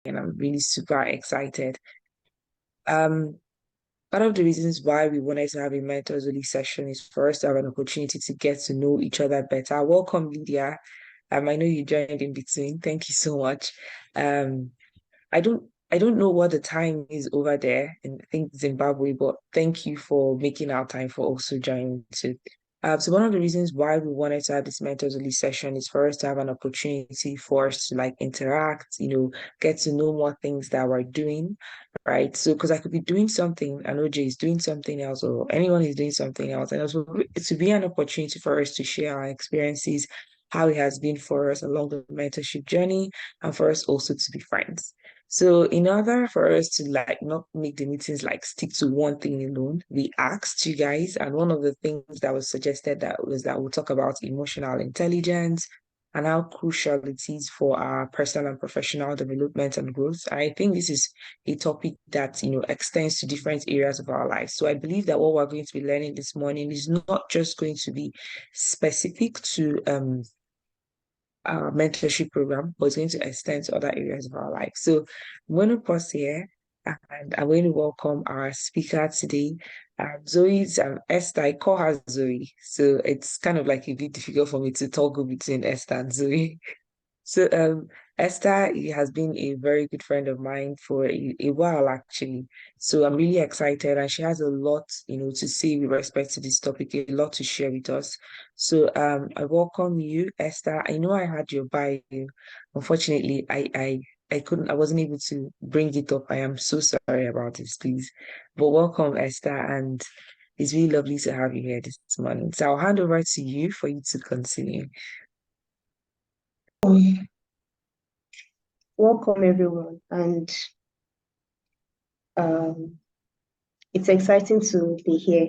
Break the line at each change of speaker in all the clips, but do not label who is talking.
and I'm really super excited. Um, Part of the reasons why we wanted to have a mentors only session is for us to have an opportunity to get to know each other better. Welcome, Lydia. I know you joined in between. Thank you so much. Um, I don't know what the time is over there in I think Zimbabwe, but thank you for making our time for also joining too. So one of the reasons why we wanted to have this mentors only session is for us to have an opportunity for us to like interact, get to know more things that we're doing, right? So because I could be doing something, and OJ is doing something else, or anyone is doing something else, and also to be an opportunity for us to share our experiences, how it has been for us along the mentorship journey, and for us also to be friends. So in order for us to like not make the meetings like stick to one thing alone, we asked you guys, and one of the things that was suggested that was that we'll talk about emotional intelligence and how crucial it is for our personal and professional development and growth. And I think this is a topic that extends to different areas of our lives. So I believe that what we're going to be learning this morning is not just going to be specific to our mentorship program, but it's going to extend to other areas of our life. So I'm going to pause here and I'm going to welcome our speaker today. Zoe's Esther. I call her Zoe. So it's kind of like a bit difficult for me to toggle between Esther and Zoe. So Esther has been a very good friend of mine for a while actually. So I'm really excited and she has a lot, to say with respect to this topic, a lot to share with us. So I welcome you, Esther. I know I had your bio. Unfortunately, I wasn't able to bring it up. I am so sorry about this, please. But welcome, Esther, and it's really lovely to have you here this morning. So I'll hand over to you for you to continue.
Welcome everyone, and um, it's exciting to be here.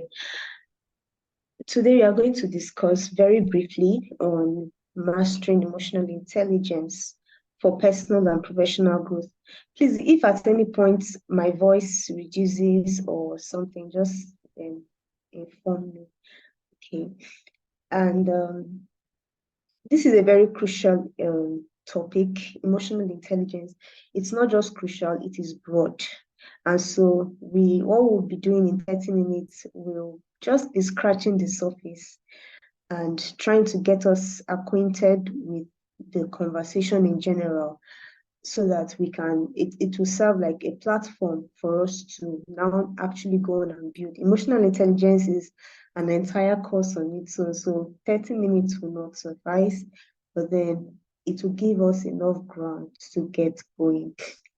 Today we are going to discuss very briefly on mastering emotional intelligence for personal and professional growth. Please, if at any point my voice reduces or something, just inform me. Okay. And this is a very crucial topic, emotional intelligence. It's not just crucial, it is broad. And so what we'll be doing in 30 minutes will just be scratching the surface and trying to get us acquainted with the conversation in general so that it will serve like a platform for us to now actually go on and build. Emotional intelligence is an entire course on its own, so 30 minutes will not suffice, but then it will give us enough ground to get going.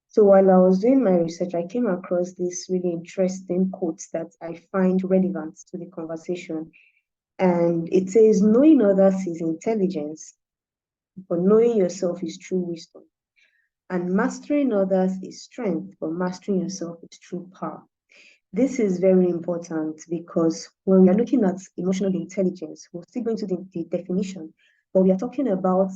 So while I was doing my research, I came across this really interesting quote that I find relevant to the conversation. And it says, knowing others is intelligence, but knowing yourself is true wisdom. And mastering others is strength, but mastering yourself is true power. This is very important because when we are looking at emotional intelligence, we'll still go into the definition, but we are talking about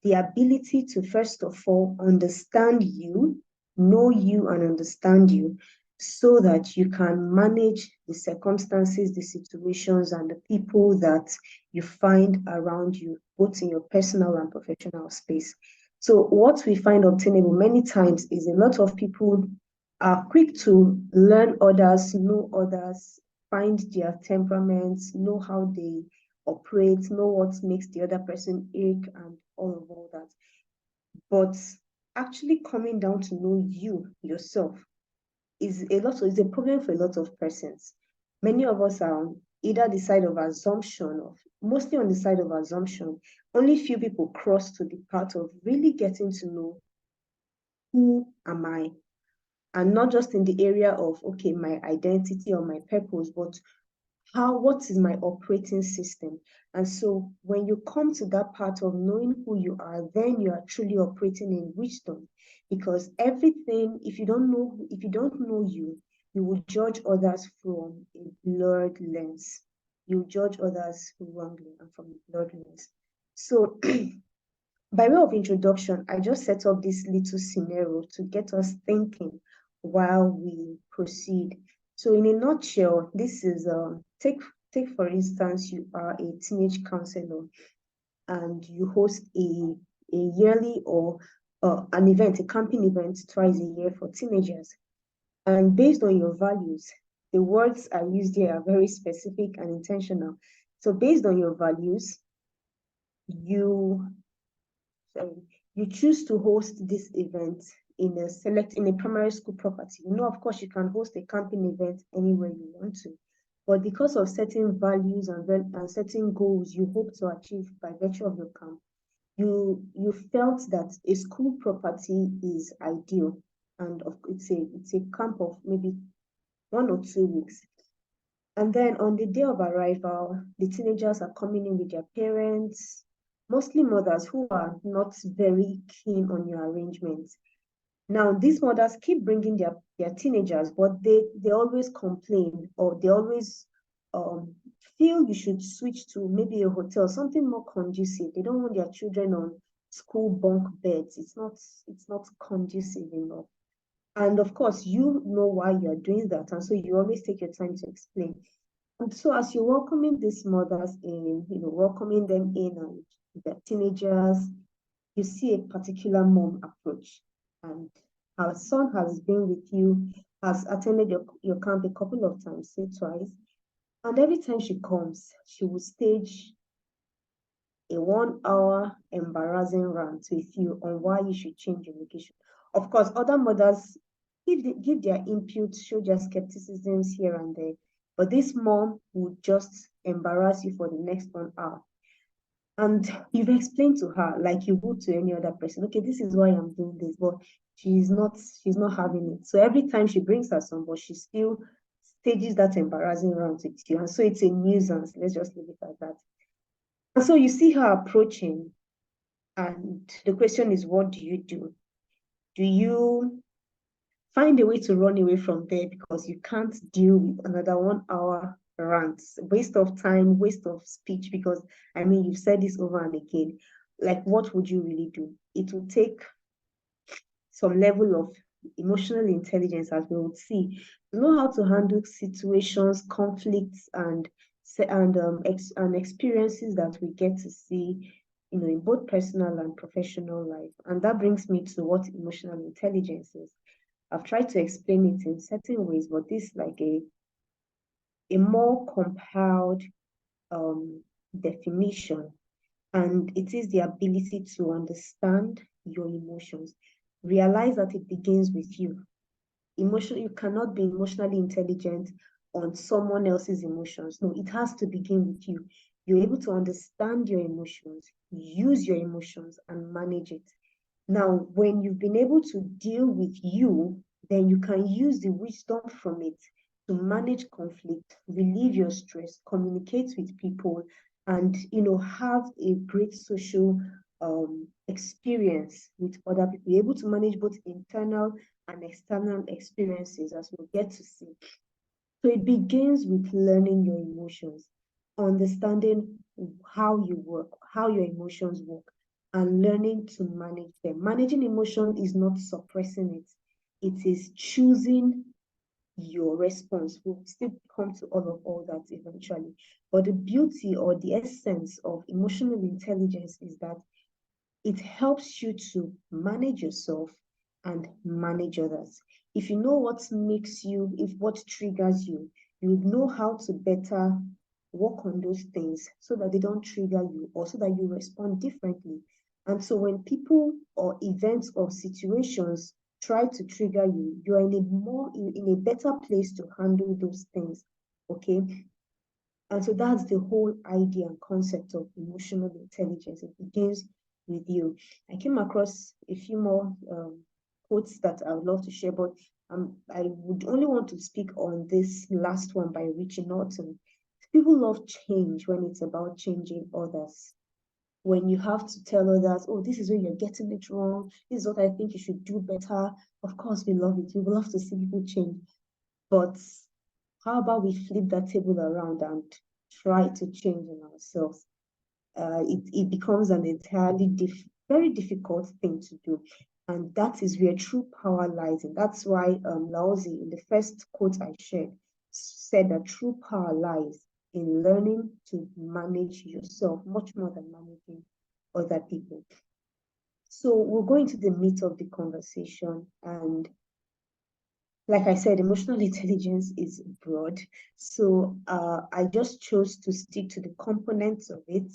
the ability to, first of all, understand you, know you, and understand you so that you can manage the circumstances, the situations, and the people that you find around you, both in your personal and professional space. So what we find obtainable many times is a lot of people are quick to learn others, know others, find their temperaments, know how they operate, know what makes the other person ache and all that. But actually coming down to know you yourself is a problem for a lot of persons. Many of us are on either the side of assumption, of mostly on the side of assumption. Only few people cross to the part of really getting to know who am I, and not just in the area of okay, my identity or my purpose, but what is my operating system? And so when you come to that part of knowing who you are, then you are truly operating in wisdom. Because everything, if you don't know you, you will judge others from a blurred lens. You judge others wrongly and from a blurred lens. So by way of introduction, I just set up this little scenario to get us thinking while we proceed. So in a nutshell, this is take for instance, you are a teenage counselor and you host a yearly or an event, a camping event twice a year for teenagers. And based on your values, the words I used here are very specific and intentional. So based on your values, you sorry, you choose to host this event in a primary school property. You know, of course, you can host a camping event anywhere you want to, but because of certain values and certain goals you hope to achieve by virtue of your camp, you felt that a school property is ideal, and it's a camp of maybe 1 or 2 weeks. And then on the day of arrival, the teenagers are coming in with their parents, mostly mothers who are not very keen on your arrangements. Now, these mothers keep bringing their teenagers, but they always complain, or they always feel you should switch to maybe a hotel, something more conducive. They don't want their children on school bunk beds. It's not conducive enough. And of course, you know why you're doing that. And so you always take your time to explain. And so as you're welcoming these mothers in, welcoming them in and the teenagers, you see a particular mom approach. And her son has been with you, has attended your camp a couple of times, say twice. And every time she comes, she will stage a 1 hour embarrassing rant with you on why you should change your location. Of course, other mothers give their input, show their skepticisms here and there, but this mom would just embarrass you for the next 1 hour. And you've explained to her, like you would to any other person, okay, this is why I'm doing this, but she's not having it. So every time she brings her son, but she still stages that embarrassing rant with you. And so it's a nuisance. Let's just leave it at that. And so you see her approaching, and the question is, what do you do? Do you find a way to run away from there because you can't deal with another 1 hour rant, waste of time, waste of speech? Because I mean, you've said this over and again. Like, what would you really do? It will take some level of emotional intelligence, as we would see, to know how to handle situations, conflicts, and experiences that we get to see, in both personal and professional life. And that brings me to what emotional intelligence is. I've tried to explain it in certain ways, but this is like a more compiled definition, and it is the ability to understand your emotions. Realize that it begins with you. You cannot be emotionally intelligent on someone else's emotions. No, it has to begin with you. You're able to understand your emotions, use your emotions, and manage it. Now, when you've been able to deal with you, then you can use the wisdom from it to manage conflict, relieve your stress, communicate with people, and have a great social experience with other people. You're able to manage both internal and external experiences, as we'll get to see. So it begins with learning your emotions, understanding how you work, how your emotions work, and learning to manage them. Managing emotion is not suppressing it. It is choosing your response. We'll still come to all that eventually. But the beauty or the essence of emotional intelligence is that it helps you to manage yourself and manage others. If you know what makes you, if what triggers you, you would know how to better work on those things so that they don't trigger you, or so that you respond differently. And so when people or events or situations try to trigger you, you are in a better place to handle those things. Okay. And so that's the whole idea and concept of emotional intelligence. It begins with you. I came across a few more quotes that I would love to share, but I would only want to speak on this last one by Richie Norton. People love change when it's about changing others. When you have to tell others, oh, this is where you're getting it wrong, this is what I think you should do better. Of course, we love it. We love to see people change. But how about we flip that table around and try to change in ourselves? It becomes an entirely very difficult thing to do. And that is where true power lies. And that's why Laozi, in the first quote I shared, said that true power lies in learning to manage yourself much more than managing other people. So we'll go into the meat of the conversation. And like I said, emotional intelligence is broad. So I just chose to stick to the components of it,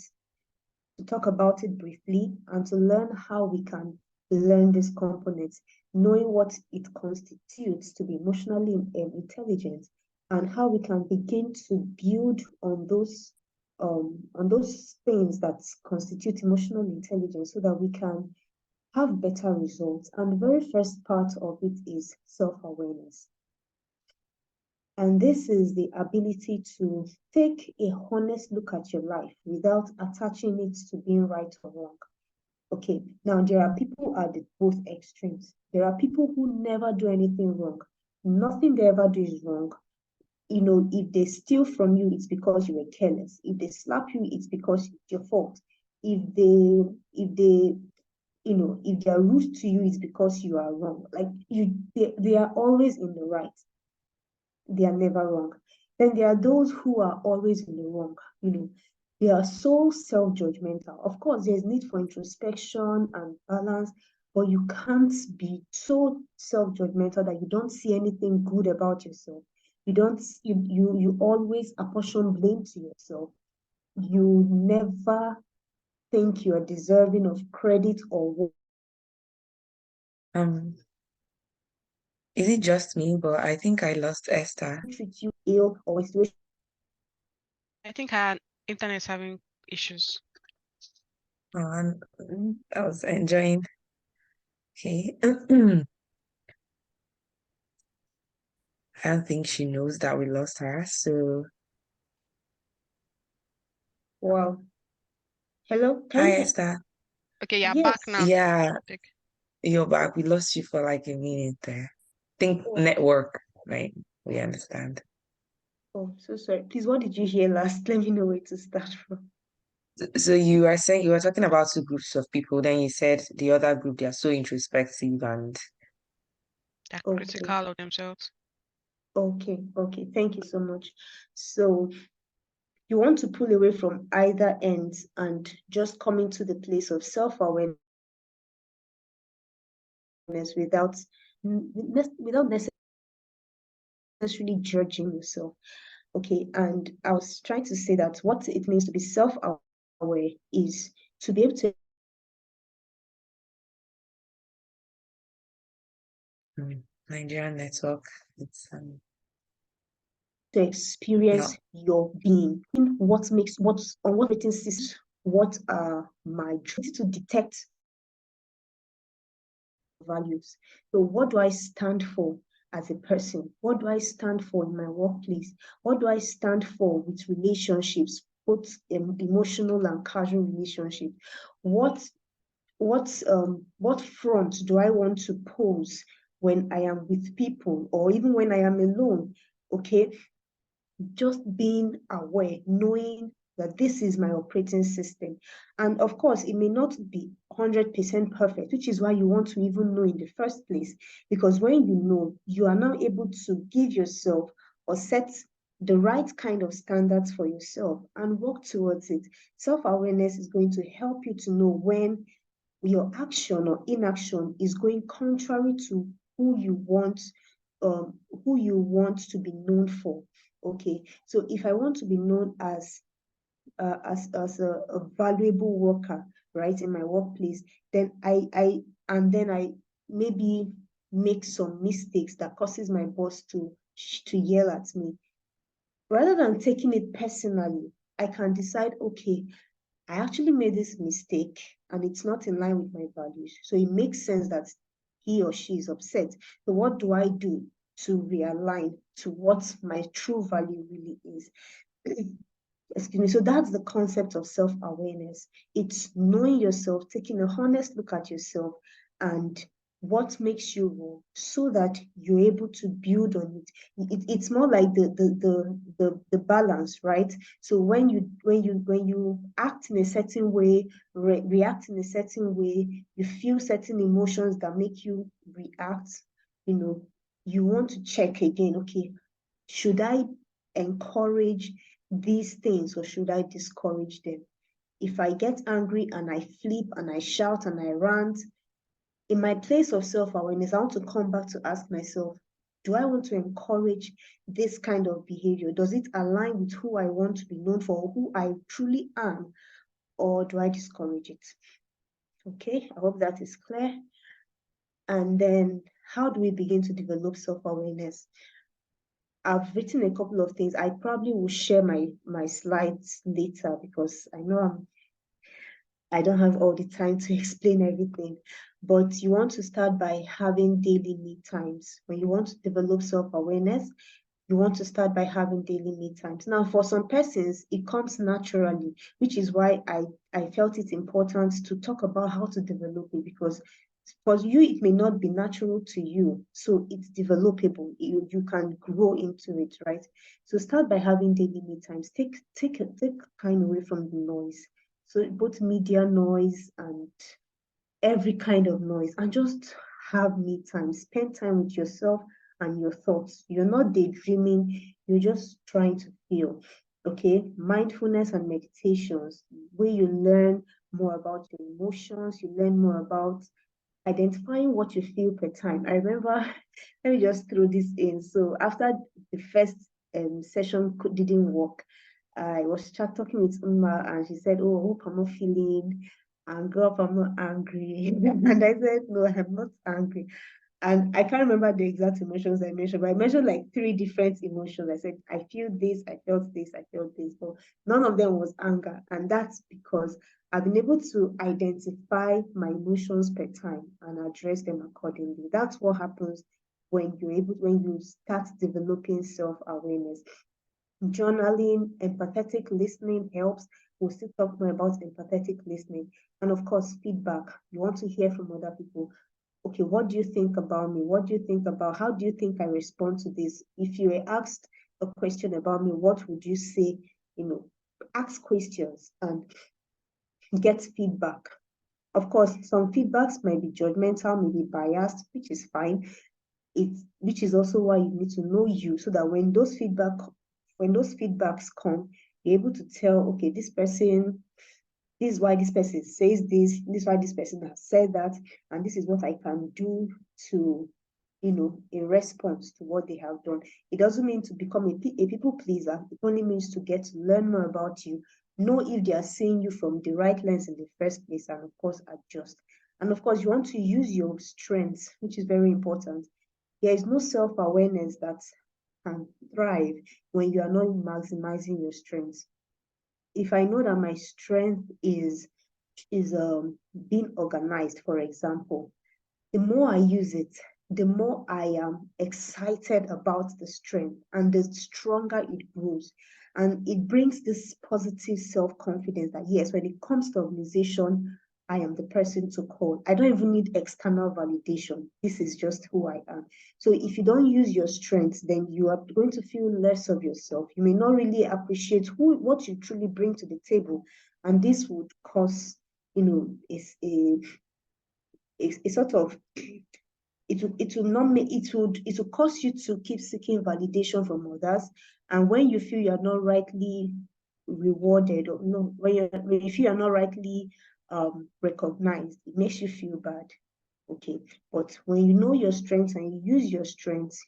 to talk about it briefly, and to learn how we can learn these components, knowing what it constitutes to be emotionally intelligent, and how we can begin to build on those things that constitute emotional intelligence so that we can have better results. And the very first part of it is self-awareness. And this is the ability to take a honest look at your life without attaching it to being right or wrong. Okay, now there are people at both extremes. There are people who never do anything wrong. Nothing they ever do is wrong. You know, if they steal from you, it's because you were careless. If they slap you, it's because it's your fault. If they if they are rude to you, it's because you are wrong. Like they are always in the right. They are never wrong. Then there are those who are always in the wrong. They are so self-judgmental. Of course, there's need for introspection and balance, but you can't be so self-judgmental that you don't see anything good about yourself. You always apportion blame to yourself. You never think you are deserving of credit or
Is it just me? But I think I lost Esther.
treat you ill or situation.
I think our internet is having issues.
And I was enjoying. Okay. I don't think she knows that we lost her. So,
Wow. Hello, can
hi,
you hear?
Esther.
Okay, you're back
Yes.
now.
Yeah,
Like,
you're back. We lost you for like a minute there. Think
Oh,
network, right? We understand.
oh, so sorry. Please, what did you hear last? Let me know where to start from.
So you are saying you were talking about two groups of people. Then you said the other group, they are so introspective and
they're
Okay,
critical of themselves.
okay. Thank you so much. So you want to pull away from either end and just come into the place of self-awareness without without necessarily judging yourself. Okay, and I was trying to say that what it means to be self-aware is to be able to
Nigerian network. It's
experience
not.
your being, what makes what's on what rating systems, what are my to detect values. So what do I stand for as a person? What do I stand for in my workplace? What do I stand for with relationships, both emotional and casual relationships? What what front do I want to pose when I am with people or even when I am alone? Okay, just being aware, knowing that this is my operating system. And of course, it may not be 100% perfect, which is why you want to even know in the first place. Because when you know, you are now able to give yourself or set the right kind of standards for yourself and work towards it. Self-awareness is going to help you to know when your action or inaction is going contrary to who you want to be known for. Okay, so if I want to be known as a valuable worker, right, in my workplace, then I maybe make some mistakes that causes my boss to yell at me. Rather than taking it personally, I can decide, okay, I actually made this mistake and it's not in line with my values. So it makes sense that he or she is upset. So what do I do to realign to what my true value really is? Excuse me. So that's the concept of self-awareness. It's knowing yourself, taking a honest look at yourself and what makes you wrong so that you're able to build on it's more like the balance, right? So when you act in a certain way, react in a certain way, you feel certain emotions that make you react, you want to check again, okay, should I encourage these things or should I discourage them? If I get angry and I flip and I shout and I rant, in my place of self-awareness, I want to come back to ask myself, do I want to encourage this kind of behavior? Does it align with who I want to be known for, who I truly am, or do I discourage it? Okay, I hope that is clear. And then how do we begin to develop self-awareness? I've written a couple of things. I probably will share my slides later because I know I don't have all the time to explain everything. But you want to start by having daily me times. When you want to develop self-awareness, you want to start by having daily me times. Now, for some persons, it comes naturally, which is why I felt it important to talk about how to develop it, because for you, it may not be natural to you. So it's developable. You can grow into it, right? So start by having daily me times. Take time away from the noise. So both media noise and every kind of noise, and just have me time. Spend time with yourself and your thoughts. You're not daydreaming, you're just trying to feel. Okay, mindfulness and meditations, where you learn more about your emotions, you learn more about identifying what you feel per time. I remember, let me just throw this in. So after the first session didn't work, I was talking with Uma and she said, oh, I hope I'm not feeling angry, I hope I'm not angry. And I said, no, I'm not angry. And I can't remember the exact emotions I mentioned, but I mentioned like 3 different emotions. I said, I feel this, I felt this, I felt this, but none of them was anger. And that's because I've been able to identify my emotions per time and address them accordingly. That's what happens when you start developing self-awareness. Journaling, empathetic listening helps. We'll still talk more about empathetic listening. And of course, feedback. You want to hear from other people. Okay, what do you think about me? What do you think about, how do you think I respond to this? If you were asked a question about me, what would you say? Ask questions and get feedback. Of course, some feedbacks might be judgmental, maybe biased, which is fine. Which is also why you need to know you, so that when those feedbacks come, you're able to tell, okay, this is why this person says this is why this person has said that, and this is what I can do to, in response to what they have done. It doesn't mean to become a people pleaser. It only means to get to learn more about you, know if they are seeing you from the right lens in the first place, and of course, adjust. And of course, you want to use your strengths, which is very important. There is no self-awareness that can thrive when you are not maximizing your strengths. If I know that my strength is being organized, for example, the more I use it, the more I am excited about the strength, and the stronger it grows. And it brings this positive self-confidence that, yes, when it comes to organization, I am the person to call. I don't even need external validation. This is just who I am. So if you don't use your strengths, then you are going to feel less of yourself. You may not really appreciate what you truly bring to the table. And this would cause, a sort of, it will cause you to keep seeking validation from others. And when you feel you're not rightly rewarded, or no, when you feel you're not rightly recognized, it makes you feel bad. Okay, but when you know your strengths and you use your strengths,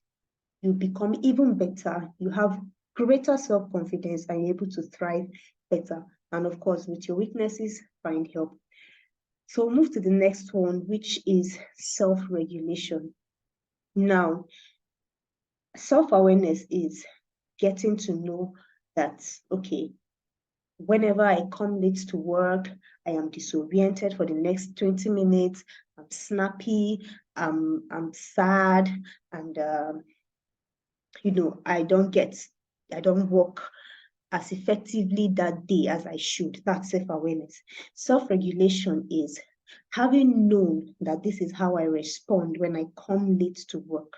you become even better. You have greater self-confidence and you're able to thrive better. And of course, with your weaknesses, find help. So we'll move to the next one, which is self-regulation. Now, self-awareness is getting to know that, okay, whenever I come late to work, I am disoriented for the next 20 minutes, I'm snappy, I'm sad, and I don't work as effectively that day as I should. That's self-awareness. Self-regulation is having known that this is how I respond when I come late to work.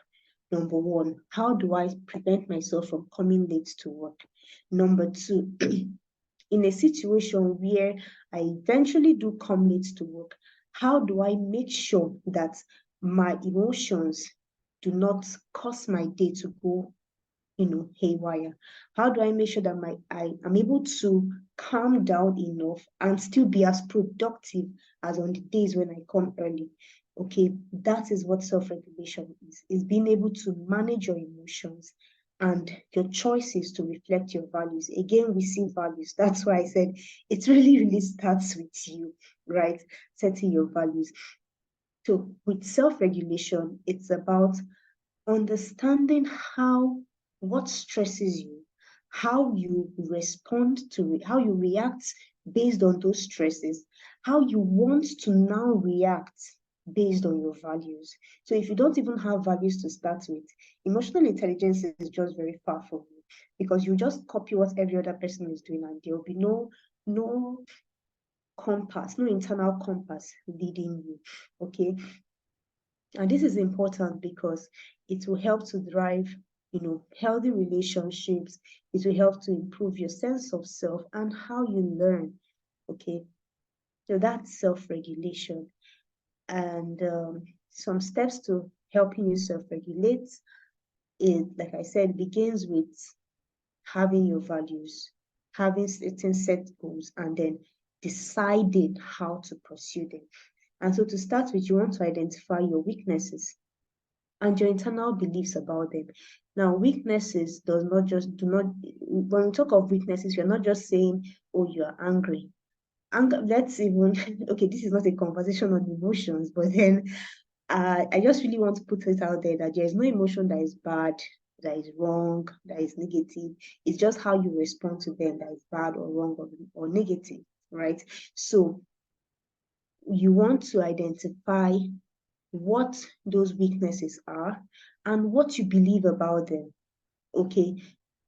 Number one, how do I prevent myself from coming late to work? Number two, in a situation where I eventually do come late to work, how do I make sure that my emotions do not cause my day to go haywire? How do I make sure that I am able to calm down enough and still be as productive as on the days when I come early? Okay, that is what self-regulation is being able to manage your emotions and your choices to reflect your values. Again, we see values. That's why I said it really starts with you, right? Setting your values. So with self-regulation, it's about understanding what stresses you, how you respond to it, how you react based on those stresses, how you want to now react based on your values. So if you don't even have values to start with, emotional intelligence is just very far from you, because you just copy what every other person is doing, and there will be no compass, no internal compass leading you. Okay. And this is important because it will help to drive, healthy relationships. It will help to improve your sense of self and how you learn. Okay. So that's self-regulation. And some steps to helping you self-regulate, it, like I said, begins with having your values, having certain set goals, and then deciding how to pursue them. And so to start with, you want to identify your weaknesses and your internal beliefs about them. Now, weaknesses do not, when we talk of weaknesses, you're not just saying, oh, you're angry. Anger, let's even, okay, this is not a conversation on emotions, but then I just really want to put it out there that there is no emotion that is bad, that is wrong, that is negative. It's just how you respond to them that is bad or wrong or negative, right? So you want to identify what those weaknesses are and what you believe about them. Okay,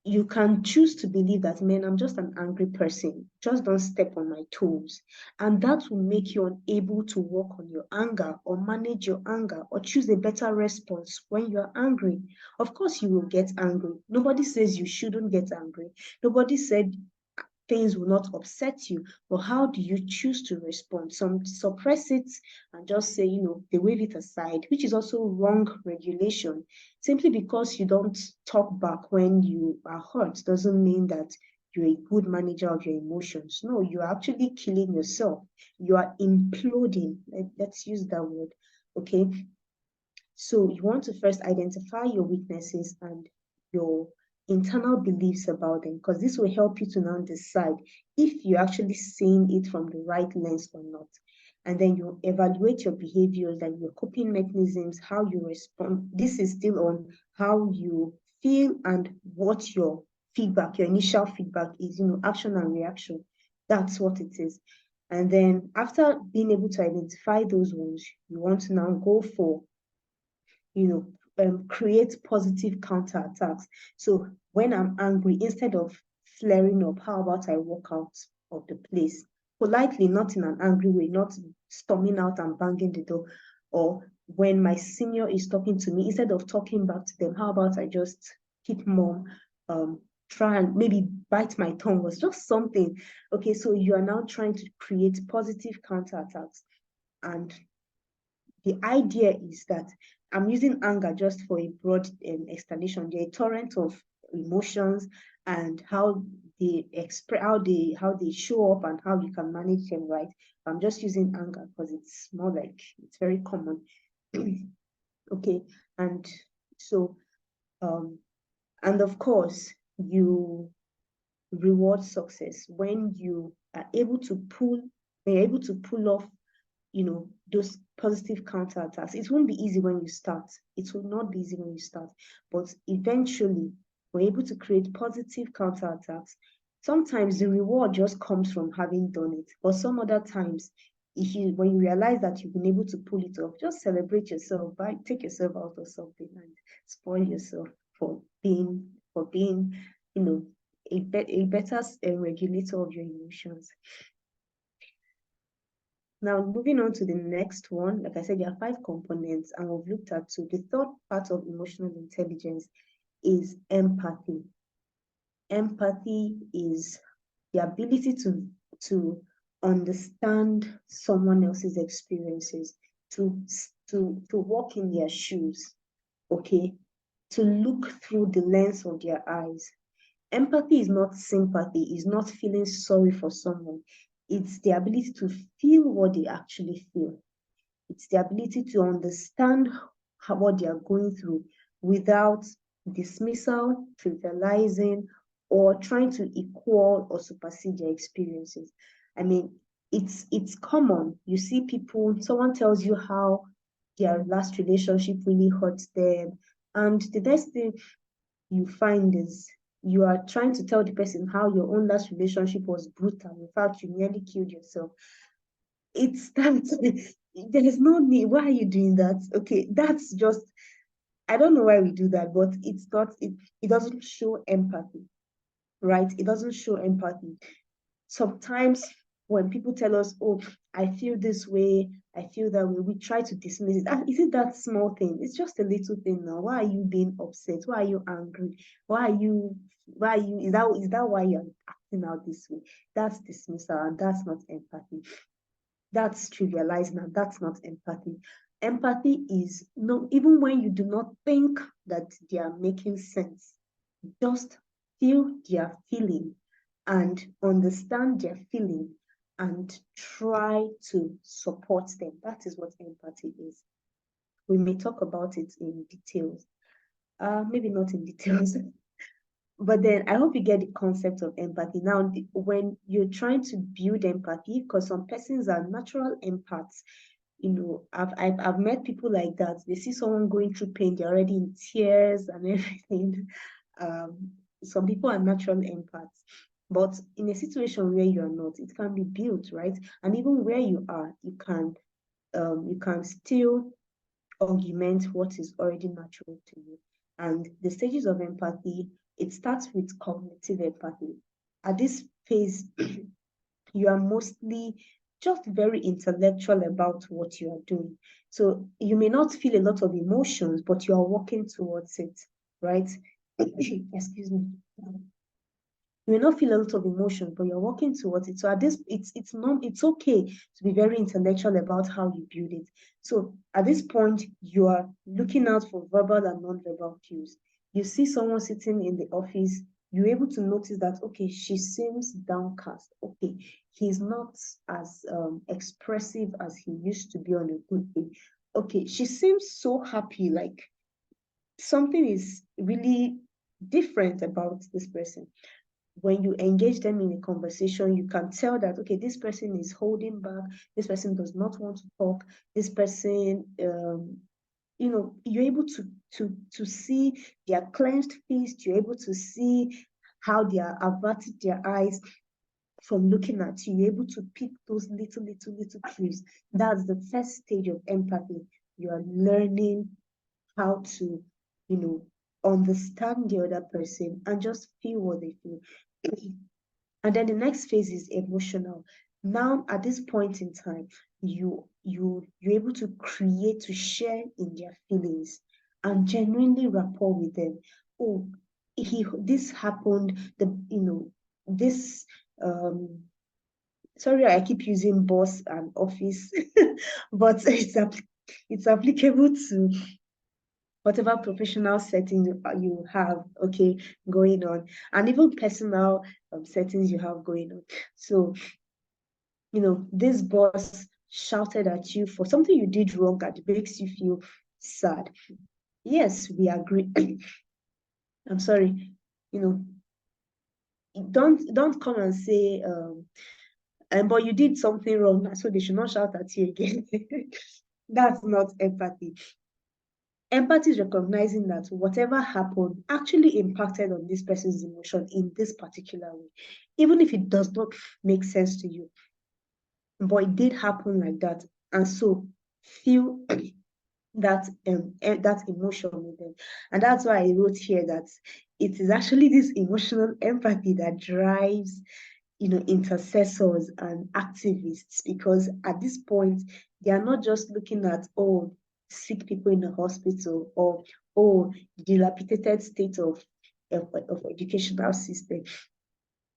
you can choose to believe that, man, I'm just an angry person, just don't step on my toes, and that will make you unable to work on your anger or manage your anger or choose a better response when you're angry. Of course you will get angry. Nobody says you shouldn't get angry. Nobody said things will not upset you, but how do you choose to respond? Some suppress it and just say, they wave it aside, which is also wrong regulation. Simply because you don't talk back when you are hurt doesn't mean that you're a good manager of your emotions. No, you're actually killing yourself. You are imploding. Let's use that word. Okay. So you want to first identify your weaknesses and your internal beliefs about them, because this will help you to now decide if you're actually seeing it from the right lens or not. And then you evaluate your behaviors, like your coping mechanisms, how you respond. This is still on how you feel and what your feedback, your initial feedback is, action and reaction. That's what it is. And then after being able to identify those ones, you want to now go for create positive counterattacks. So when I'm angry, instead of flaring up, how about I walk out of the place? Politely, not in an angry way, not storming out and banging the door. Or when my senior is talking to me, instead of talking back to them, how about I just keep mum, try and maybe bite my tongue, was just something. Okay, so you are now trying to create positive counterattacks. And the idea is that I'm using anger just for a broad explanation. They're a torrent of emotions and how they express, how they show up and how you can manage them, right? I'm just using anger because it's more like it's very common. Okay, and so and of course you reward success when you are able to pull off those positive counterattacks. It won't be easy when you start. It will not be easy when you start, but eventually we're able to create positive counterattacks. Sometimes the reward just comes from having done it, but some other times, when you realize that you've been able to pull it off, just celebrate yourself, take yourself out of something and spoil yourself for being, a better regulator of your emotions. Now, moving on to the next one, like I said, there are 5 components, and we've looked at 2. The third part of emotional intelligence is empathy. Empathy is the ability to understand someone else's experiences, to walk in their shoes, okay? to look through the lens of their eyes. Empathy is not sympathy, is not feeling sorry for someone. It's the ability to feel what they actually feel. It's the ability to understand what they are going through without dismissal, trivializing, or trying to equal or supersede their experiences. I mean, it's common. You see people, someone tells you how their last relationship really hurt them, and the next thing you find is you are trying to tell the person how your own last relationship was brutal. In fact, you nearly killed yourself. It's that there's no need. Why are you doing that? Okay, that's just, I don't know why we do that, but it's not, it doesn't show empathy, right? It doesn't show empathy. Sometimes when people tell us, oh, I feel this way, I feel that way, we try to dismiss it. Is it that small thing? It's just a little thing now. Why are you being upset? Why are you angry? Is that why you're acting out this way? That's dismissal, and that's not empathy. That's trivializing, and that's not empathy. Empathy is no, even when you do not think that they are making sense, just feel their feeling and understand their feeling and try to support them. That is what empathy is. We may talk about it in details, maybe not in details, but then I hope you get the concept of empathy. Now, when you're trying to build empathy, because some persons are natural empaths, I've met people like that. They see someone going through pain, they're already in tears and everything. Some people are natural empaths, but in a situation where you are not, it can be built, right? And even where you are, you can still augment what is already natural to you. And the stages of empathy, it starts with cognitive empathy. At this phase, you are mostly just very intellectual about what you are doing. So you may not feel a lot of emotions, but you are working towards it, right? Excuse me. You may not feel a lot of emotion, but you're working towards it. So at this, it's okay to be very intellectual about how you build it. So at this point, you are looking out for verbal and non-verbal cues. You see someone sitting in the office, you're able to notice that, okay, she seems downcast. Okay, he's not as expressive as he used to be on a good day. Okay, she seems so happy, like something is really different about this person. When you engage them in a conversation, you can tell that, okay, this person is holding back, this person does not want to talk, this person, you're able to see their clenched fist, you're able to see how they are averted their eyes from looking at you. You're able to pick those little clues. That's the first stage of empathy. You are learning how to, understand the other person and just feel what they feel. And then the next phase is emotional. Now, at this point in time, you're able to create, to share in their feelings and genuinely rapport with them. Oh, this happened, this sorry, I keep using boss and office, but it's applicable to whatever professional setting you have, okay, going on, and even personal settings you have going on. So, this boss shouted at you for something you did wrong and it makes you feel sad. Yes, we agree. I'm sorry, don't come and say, but you did something wrong, so they should not shout at you again. That's not empathy. Empathy is recognizing that whatever happened actually impacted on this person's emotion in this particular way, even if it does not make sense to you. But it did happen like that. And so feel that emotion with them. And that's why I wrote here that it is actually this emotional empathy that drives intercessors and activists, because at this point they are not just looking at, oh, sick people in the hospital, or oh, dilapidated state of educational system.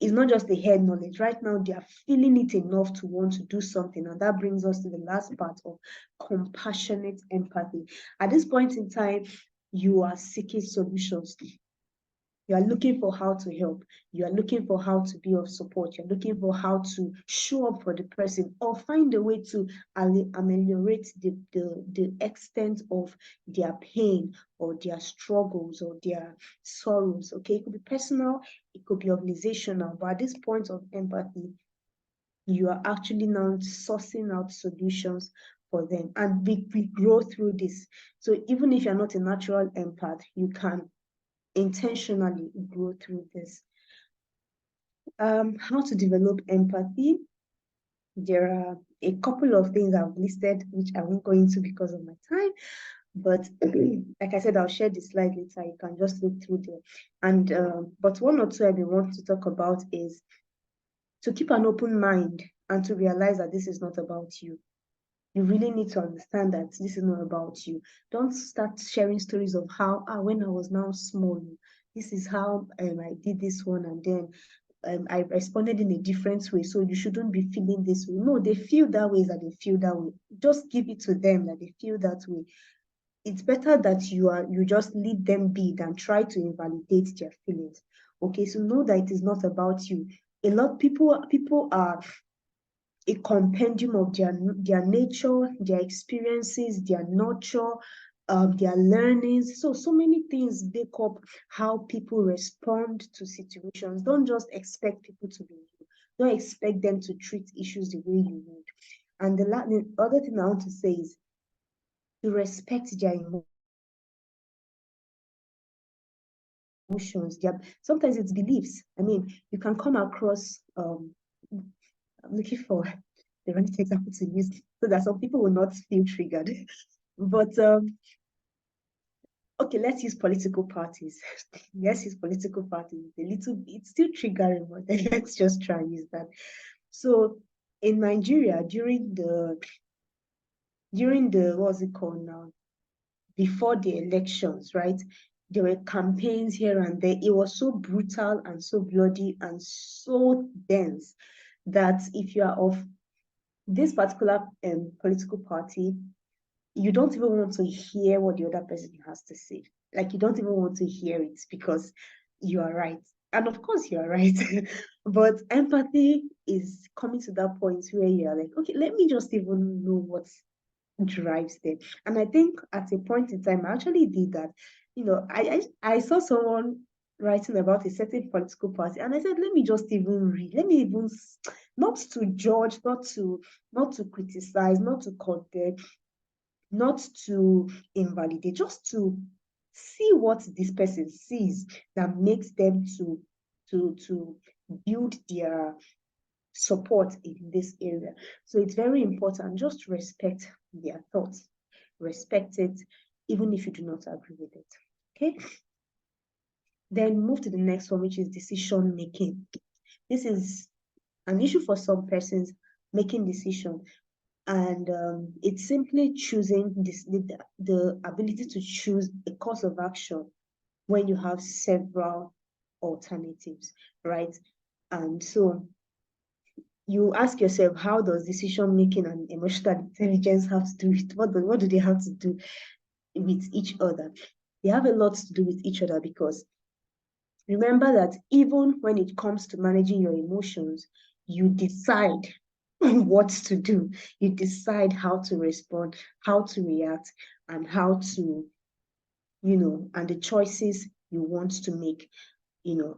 It's not just the head knowledge. Right now they are feeling it enough to want to do something, and that brings us to the last part of compassionate empathy. At this point in time, you are seeking solutions. You are looking for how to help. You are looking for how to be of support. You're looking for how to show up for the person or find a way to ameliorate the extent of their pain or their struggles or their sorrows. Okay, it could be personal, it could be organizational, but at this point of empathy, you are actually now sourcing out solutions for them. And we grow through this. So even if you're not a natural empath, you can intentionally grow through this. How to develop empathy? There are a couple of things I've listed, which I won't go into because of my time. But like I said, I'll share the slide later. You can just look through there. And but one or two I want to talk about is to keep an open mind and to realize that this is not about you. You really need to understand that this is not about you. Don't start sharing stories of how, when I was now small, this is how I did this one, and then I responded in a different way. So you shouldn't be feeling this way. No, they feel that way, that they feel that way. Just give it to them that they feel that way. It's better that you just leave them be than try to invalidate their feelings. Okay, so know that it is not about you. A lot of people are a compendium of their nature, their experiences, their nurture, their learnings. So many things make up how people respond to situations. Don't just expect people to be you. Don't expect them to treat issues the way you would. And the other thing I want to say is to respect their emotions. Sometimes it's beliefs. I mean, you can come across, I'm looking for the right example to use so that some people will not feel triggered. But okay, let's use political parties. Let's use political parties. It's still triggering, but let's just try and use that. So in Nigeria, during the what's it called now? Before the elections, right? There were campaigns here and there. It was so brutal and so bloody and so dense that if you are of this particular political party, you don't even want to hear what the other person has to say. Like you don't even want to hear it because you are right. And of course you are right. But empathy is coming to that point where you are like, okay, let me just even know what drives them. And I think at a point in time, I actually did that. You know, I saw someone writing about a certain political party, and I said, let me just even read. Let me even not to judge, not to criticize, not to condemn, not to invalidate, just to see what this person sees that makes them to build their support in this area. So it's very important. Just respect their thoughts, respect it, even if you do not agree with it. Okay. Then move to the next one, which is decision making. This is an issue for some persons, making decision. And it's simply choosing the ability to choose a course of action when you have several alternatives, right? And so you ask yourself, how does decision making and emotional intelligence have to do with what do they have to do with each other? They have a lot to do with each other because remember that even when it comes to managing your emotions, you decide what to do. You decide how to respond, how to react, and how to, and the choices you want to make,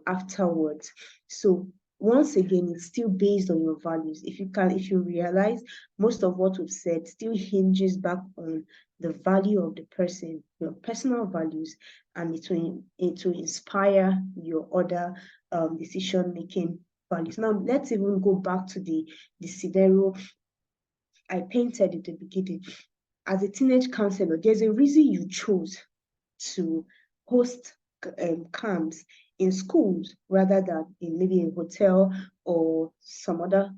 afterwards. So once again, it's still based on your values. If you realize most of what we've said still hinges back on the value of the person, your personal values, and it will inspire your other decision-making values. Now, let's even go back to the scenario I painted at the beginning. As a teenage counselor, there's a reason you chose to host camps in schools rather than in maybe a hotel or some other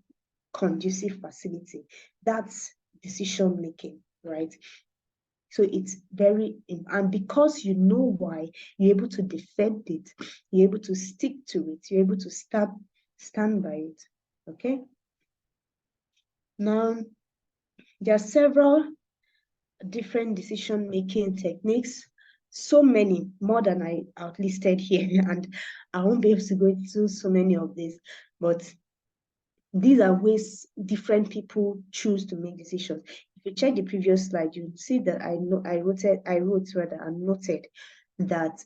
conducive facility. That's decision making, right? So it's and because you know why, you're able to defend it, you're able to stick to it, you're able to stand by it, okay? Now, there are several different decision-making techniques. so many, more than I outlisted here, and I won't be able to go into so many of these, but these are ways different people choose to make decisions. If you check the previous slide, you see that I wrote and noted that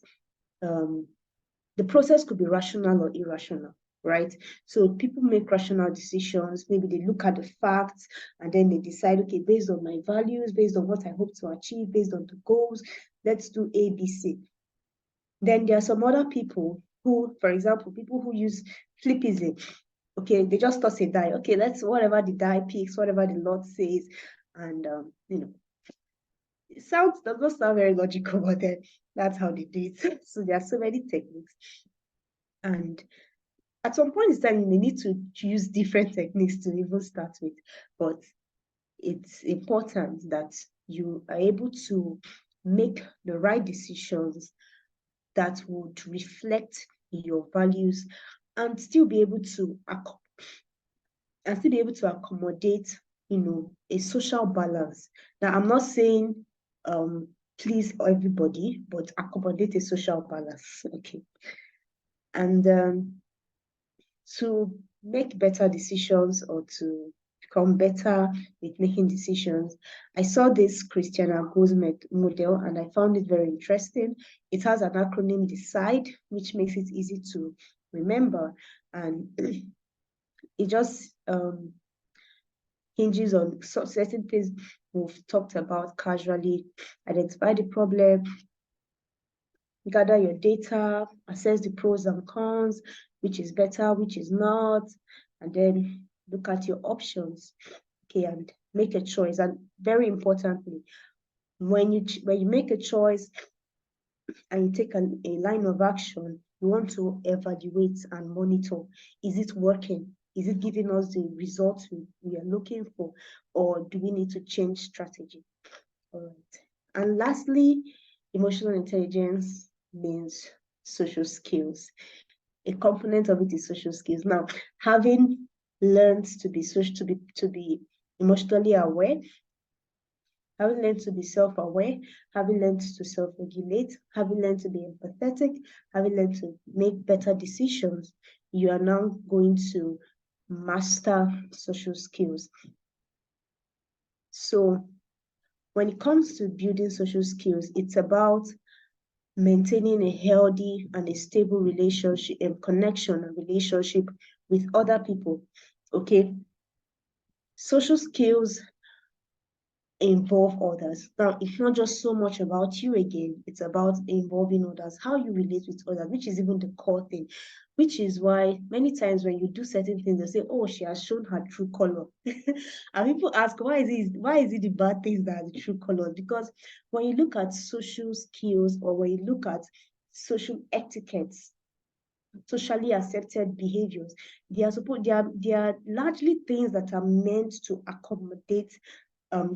the process could be rational or irrational, right? So people make rational decisions. Maybe they look at the facts and then they decide, okay, based on my values, based on what I hope to achieve, based on the goals, let's do A, B, C. Then there are some other people who, for example, people who use flippism. Okay, they just toss a die. Okay, let's whatever the die picks, whatever the Lord says, and it does not sound very logical, but then that's how they do it. So there are so many techniques, and at some point in time, you may need to use different techniques to even start with, but it's important that you are able to make the right decisions that would reflect your values and still be able to accommodate, a social balance. Now, I'm not saying please everybody, but accommodate a social balance. Okay. And to make better decisions or to become better with making decisions, I saw this Christiana Goes model and I found it very interesting. It has an acronym DECIDE, which makes it easy to remember. And it just hinges on certain things we've talked about casually. Identify the problem, gather your data, assess the pros and cons, which is better, which is not, and then look at your options, okay, and make a choice. And very importantly, when you make a choice and you take a line of action, you want to evaluate and monitor. Is it working? Is it giving us the results we are looking for, or do we need to change strategy? All right. And lastly, emotional intelligence means social skills. A component of it is social skills. Now, having learned to be emotionally aware, having learned to be self-aware, having learned to self-regulate, having learned to be empathetic, having learned to make better decisions, you are now going to master social skills. So when it comes to building social skills, it's about maintaining a healthy and a stable relationship and connection and relationship with other people. Okay. Social skills involve others. Now, it's not just so much about you again, it's about involving others, how you relate with others, which is even the core thing, which is why many times when you do certain things, they say, oh, she has shown her true color. And people ask, why is it the bad things that are the true colors? Because when you look at social skills or when you look at social etiquettes, socially accepted behaviors, they are largely things that are meant to accommodate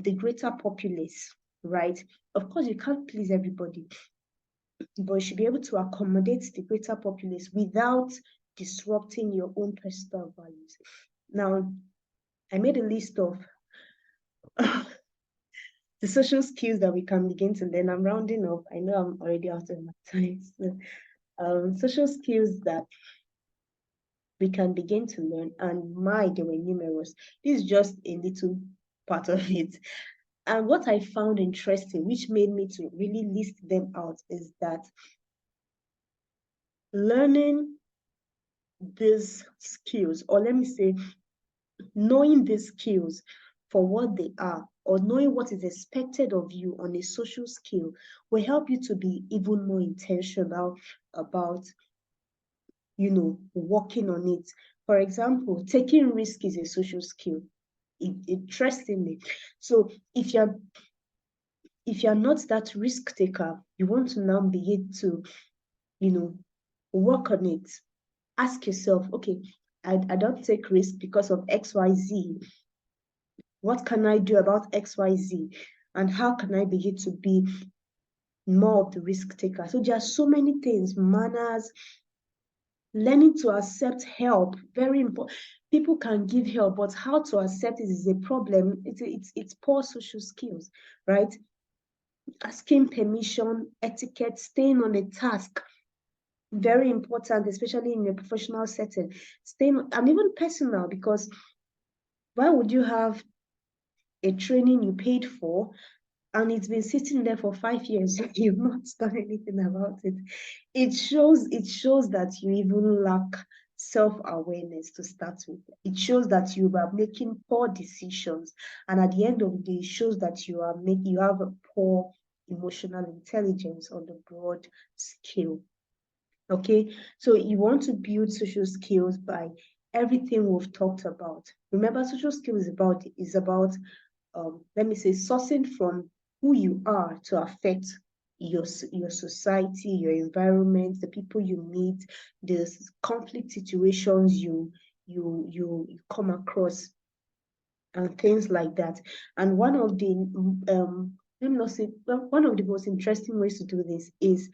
the greater populace, right? Of course, you can't please everybody, but you should be able to accommodate the greater populace without disrupting your own personal values. Now, I made a list of the social skills that we can begin to learn. I'm rounding up. I know I'm already out of my time. So, social skills that we can begin to learn, and they were numerous. This is just a little part of it. And what I found interesting, which made me to really list them out, is that learning these skills, or let me say, knowing these skills for what they are, or knowing what is expected of you on a social skill, will help you to be even more intentional about, working on it. For example, taking risk is a social skill. Interestingly, so if you're not that risk taker, you want to now begin to, work on it. Ask yourself, okay, I don't take risk because of XYZ. What can I do about XYZ? And how can I begin to be more of the risk taker? So there are so many things, manners, learning to accept help, very important. People can give help, but how to accept it is a problem. It's poor social skills, right? asking permission, etiquette, staying on a task. Very important, especially in a professional setting. Staying, and even personal, because why would you have a training you paid for and it's been sitting there for 5 years, you've not done anything about it? It shows that you even lack self-awareness to start with. It shows that you are making poor decisions, and at the end of the day, it shows that you have a poor emotional intelligence on the broad scale. Okay, so you want to build social skills by everything we've talked about. Remember, social skills is about let me say, sourcing from who you are to affect your society, your environment, the people you meet, the conflict situations you come across, and things like that. And one of the let me not say, one of the most interesting ways to do this is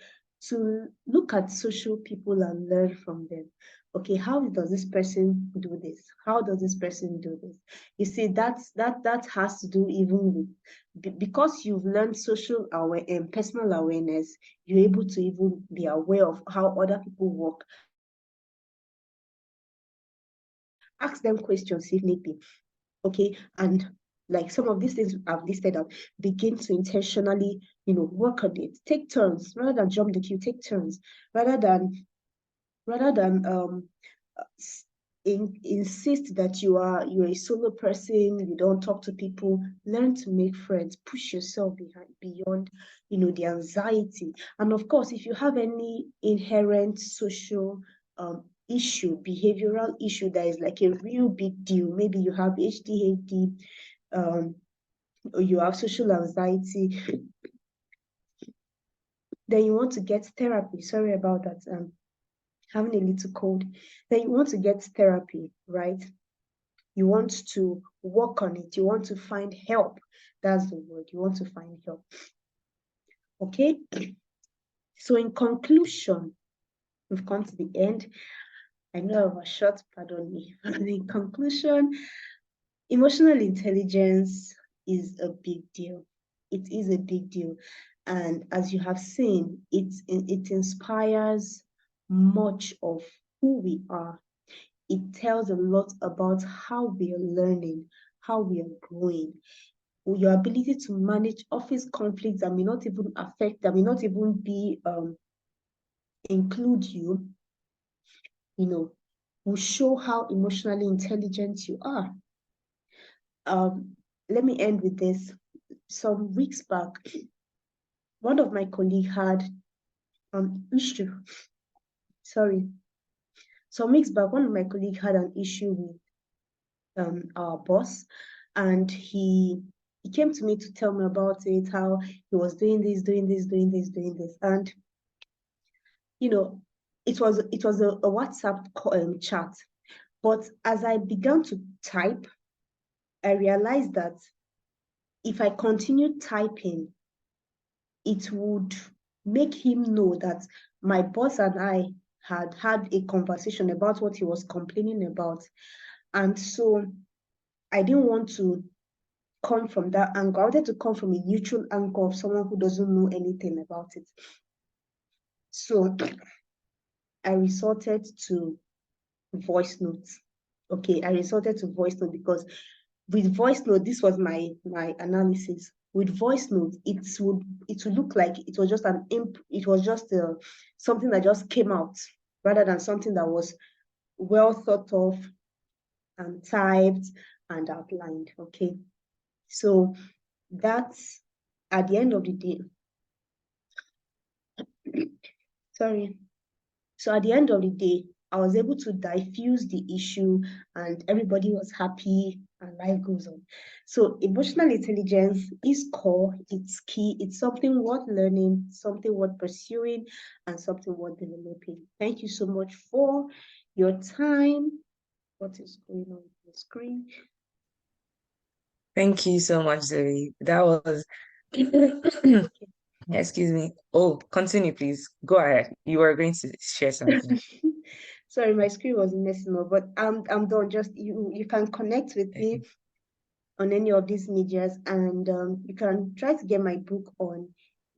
to look at social people and learn from them. Okay, how does this person do this? How does this person do this? You see, that has to do even with because you've learned social aware and personal awareness, you're able to even be aware of how other people work. Ask them questions if need be. Okay, and like some of these things I've listed out, begin to intentionally, work on it. Take turns rather than jump the queue. Take turns rather than insist that you're a solo person. You don't talk to people. Learn to make friends. Push yourself beyond, the anxiety. And of course, if you have any inherent social issue, behavioral issue that is like a real big deal, maybe you have ADHD, or you have social anxiety, then you want to get therapy. Sorry about that. Having a little cold. Then you want to get therapy, right? You want to work on it. You want to find help. That's the word. You want to find help. Okay. So in conclusion, we've come to the end. I know I was short, pardon me. In conclusion, emotional intelligence is a big deal. It is a big deal. And as you have seen, it inspires much of who we are. It tells a lot about how we are learning, how we are growing. Your ability to manage office conflicts that may not even be include you, will show how emotionally intelligent you are. Let me end with this. Some weeks back, one of my colleagues had an issue. Sorry. Some weeks back, one of my colleagues had an issue with our boss, and he came to me to tell me about it, how he was doing this, and it was a WhatsApp chat. But as I began to type, I realized that if I continued typing, it would make him know that my boss and I had a conversation about what he was complaining about. And so I didn't want to come from that angle. I wanted to come from a neutral angle of someone who doesn't know anything about it. So I resorted to voice notes. Okay, I resorted to voice note because with voice note, this was my analysis. With voice note, it would look like it was just something that just came out rather than something that was well thought of and typed and outlined. Okay, so that's at the end of the day. Sorry. So at the end of the day, I was able to diffuse the issue and everybody was happy and life goes on. So emotional intelligence is core, it's key, it's something worth learning, something worth pursuing, and something worth developing. Thank you so much for your time. What is going on the screen?
Thank you so much, Zoe. That was
Okay.
excuse me. Oh, continue, please. Go ahead. You were going to share something.
Sorry, my screen was messing up, but I'm done. Just you can connect with me
Okay.
on any of these medias, and you can try to get my book on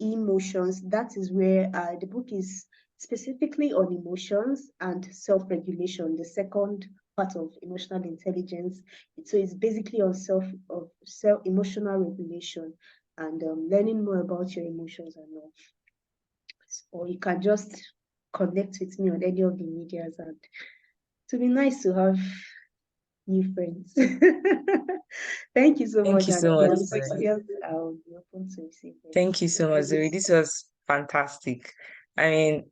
emotions. That is where the book is specifically on emotions and self-regulation, the second part of emotional intelligence. So it's basically on self emotional regulation and learning more about your emotions and all. Or you can just connect with me on any of the medias, and to be nice to have new friends. Thank you so
Thank
much,
you
and
so
if
much,
there are any
Zoe.
questions, I'll be open to receive them.
Thank you so much, Zoe. This was fantastic. I mean,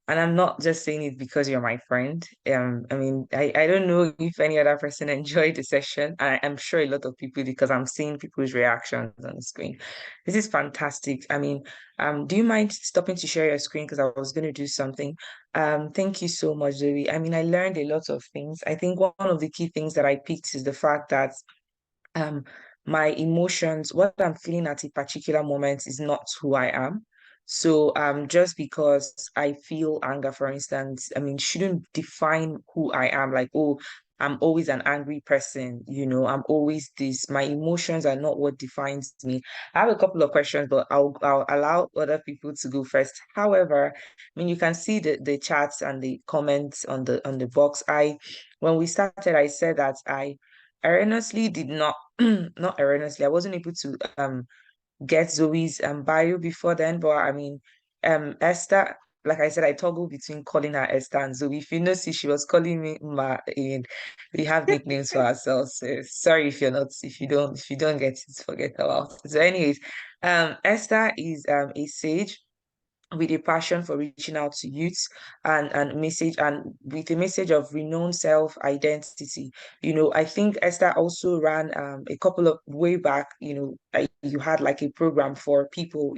and I'm not just saying it because you're my friend. I mean, I don't know if any other person enjoyed the session. I'm sure a lot of people did because I'm seeing people's reactions on the screen. This is fantastic. I mean, do you mind stopping to share your screen? Because I was going to do something. Thank you so much, Zoe. I mean, I learned a lot of things. I think one of the key things that I picked is the fact that um my emotions, what I'm feeling at a particular moment is not who I am. So just because I feel anger, for instance, I mean, shouldn't define who I am. Like, oh, I'm always an angry person, I'm always this. My emotions are not what defines me. I have a couple of questions, but I'll allow other people to go first. However, I mean, you can see the chats and the comments on the box. When we started, I said that I erroneously did not not erroneously, I wasn't able to get Zoe's bio before then, but I mean Esther, like I said, I toggle between calling her Esther and Zoe. If you notice, she was calling me Ma, and we have nicknames for ourselves. So sorry if you're not, if you don't get it, forget about it. So anyways, Esther is a sage with a passion for reaching out to youths and message and with a message of renowned self-identity. I think Esther also ran a couple of way back, you had like a program for people,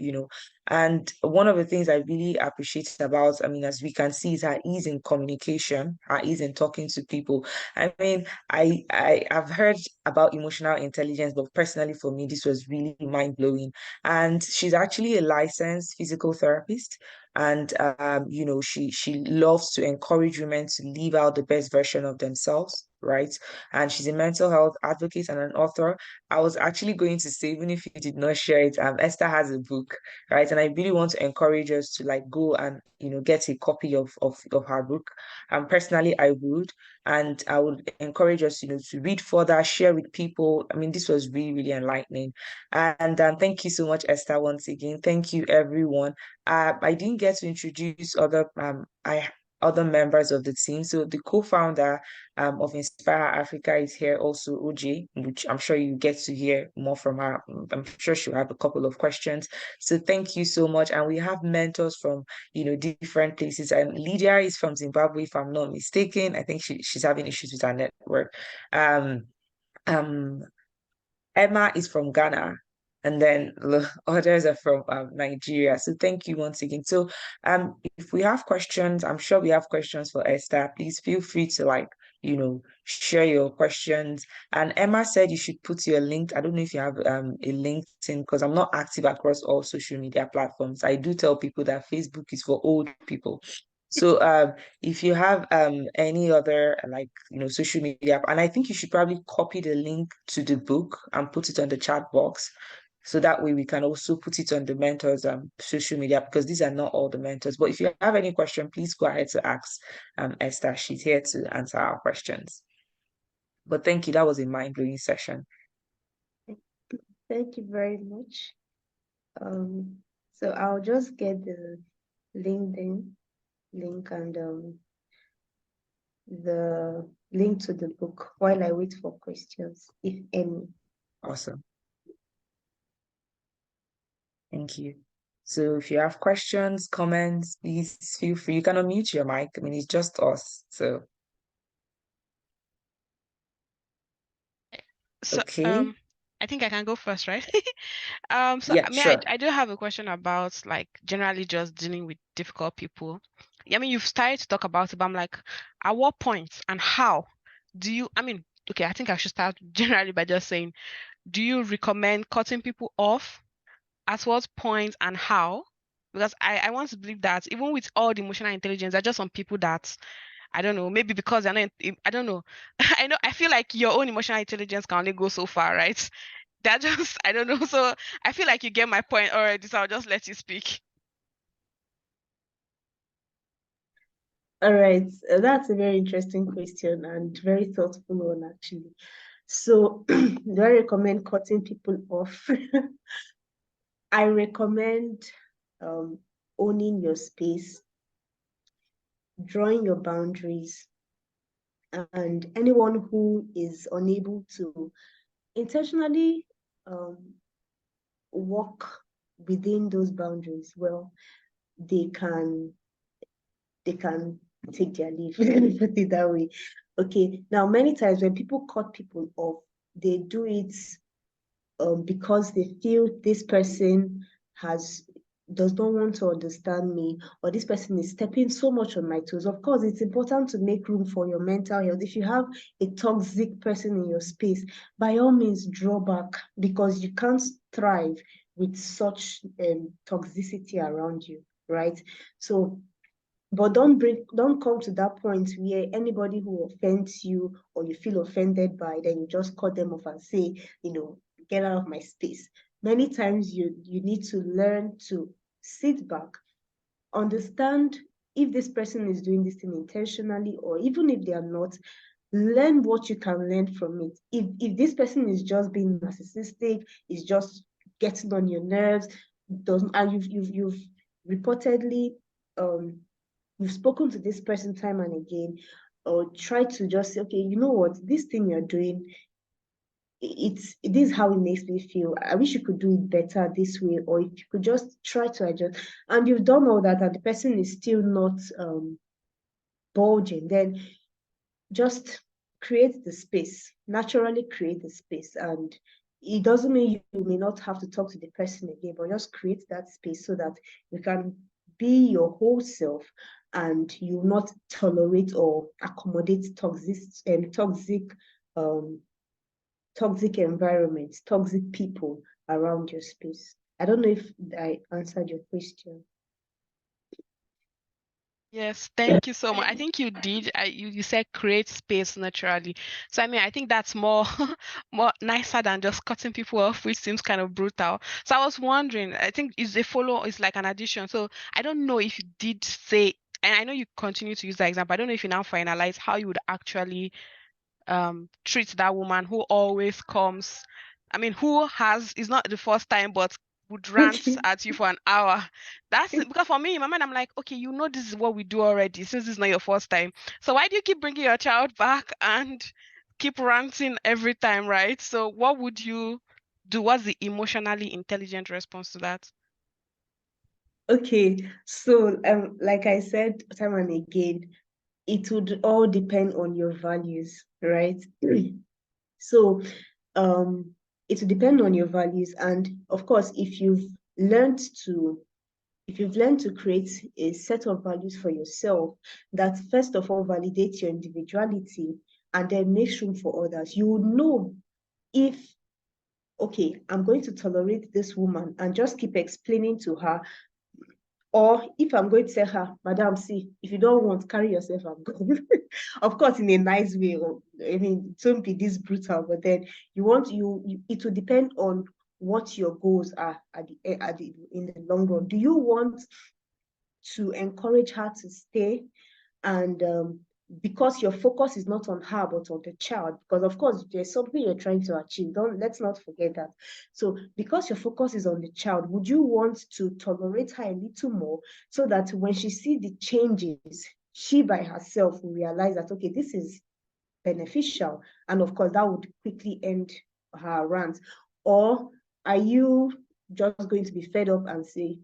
and one of the things I really appreciate about, I mean, as we can see, is her ease in communication, her ease in talking to people. I mean, I've heard about emotional intelligence, but personally for me, this was really mind-blowing. And she's actually a licensed physical therapist, and she loves to encourage women to live out the best version of themselves, right? And she's a mental health advocate and an author. I was actually going to say, even if you did not share it, Esther has a book, right? And I really want to encourage us to like go and get a copy of her book. Personally, I would, and I would encourage us, to read further, share with people. I mean, this was really, really enlightening. And thank you so much, Esther, once again. Thank you, everyone. I didn't get to introduce other members of the team. So the co-founder of Inspire Africa is here also, OJ, which I'm sure you get to hear more from her. I'm sure she'll have a couple of questions. So thank you so much. And we have mentors from, different places. And Lydia is from Zimbabwe, if I'm not mistaken. I think she's having issues with her network. Um, um, Emma is from Ghana, and then the others are from Nigeria. So thank you once again. So if we have questions, I'm sure we have questions for Esther. Please feel free to share your questions. And Emma said you should put your link. I don't know if you have a LinkedIn because I'm not active across all social media platforms. I do tell people that Facebook is for old people. So if you have any other social media, and I think you should probably copy the link to the book and put it on the chat box. So that way we can also put it on the mentors social media because these are not all the mentors. But if you have any question, please go ahead to ask Esther. She's here to answer our questions. But thank you. That was a mind-blowing session.
Thank you very much. So I'll just get the LinkedIn link and the link to the book while I wait for questions, if any.
Awesome. Thank you. So if you have questions, comments, please feel free. You can unmute your mic. I mean, it's just us. So,
So
okay.
I think I can go first, right? So
Yeah,
I mean,
sure.
I do have a question about like generally just dealing with difficult people. I mean, you've started to talk about it, but I'm like, at what point and how do you, I mean, okay, I think I should start generally by just saying, do you recommend cutting people off? At what point and how? Because I want to believe that even with all the emotional intelligence, there are just some people that I don't know, maybe because they're not, I don't know. I know, I feel like your own emotional intelligence can only go so far, right? they're just, I don't know. So I feel like you get my point already, so I'll just let you speak.
All right, that's a very interesting question and very thoughtful one, actually. So, do I recommend cutting people off? I recommend um, owning your space, drawing your boundaries, and anyone who is unable to intentionally um, walk within those boundaries, well, they can take their leave. Let me put it that way. Okay. Now, many times when people cut people off, they do it because they feel this person has does not want to understand me, or this person is stepping so much on my toes. Of course, it's important to make room for your mental health. If you have a toxic person in your space, by all means draw back, because you can't thrive with such toxicity around you, right? So, but don't come to that point where anybody who offends you or you feel offended by, then you just cut them off and say, get out of my space. Many times you need to learn to sit back, understand if this person is doing this thing intentionally, or even if they are not, learn what you can learn from it. If this person is just being narcissistic, is just getting on your nerves, doesn't and you've reportedly you've spoken to this person time and again, or try to just say, okay, you know what, this thing you're doing, this is how it makes me feel. I wish you could do it better this way, or if you could just try to adjust. And you've done all that, and the person is still not bulging, then just create the space, naturally create the space. And it doesn't mean you may not have to talk to the person again, but just create that space so that you can be your whole self, and you will not tolerate or accommodate um, toxic environments, toxic people around your space. I don't know if I answered your question.
Yes, thank you so much. I think you did. You said create space naturally. So I mean, I think that's more more nicer than just cutting people off, which seems kind of brutal. So I was wondering, I think is a follow is like an addition. So I don't know if you did say, and I know you continue to use that example. I don't know if you now finalize how you would actually treat that woman who always comes, I mean, who has, is not the first time, but would rant
Okay.
at you for an hour. That's because for me, in my mind, I'm like, okay, you know, this is what we do already, since this is not your first time. So why do you keep bringing your child back and keep ranting every time, right? So what would you do? What's the emotionally intelligent response to that?
Okay, so like I said time and again, it would all depend on your values, right? So it will depend on your values. And of course, learned to if you've learned to create a set of values for yourself that first of all validates your individuality and then makes room for others, you will know if, okay, I'm going to tolerate this woman and just keep explaining to her, or if I'm going to tell her, Madam, see, if you don't want, carry yourself and go. Of course, in a nice way. I mean, don't be this brutal, but then it will depend on what your goals are in the long run. Do you want to encourage her to stay, and because your focus is not on her but on the child, because of course there's something you're trying to achieve, don't let's not forget that. So because your focus is on the child, would you want to tolerate her a little more, so that when she sees the changes, she by herself will realize that, okay, this is beneficial, and of course that would quickly end her rant? Or are you just going to be fed up and say,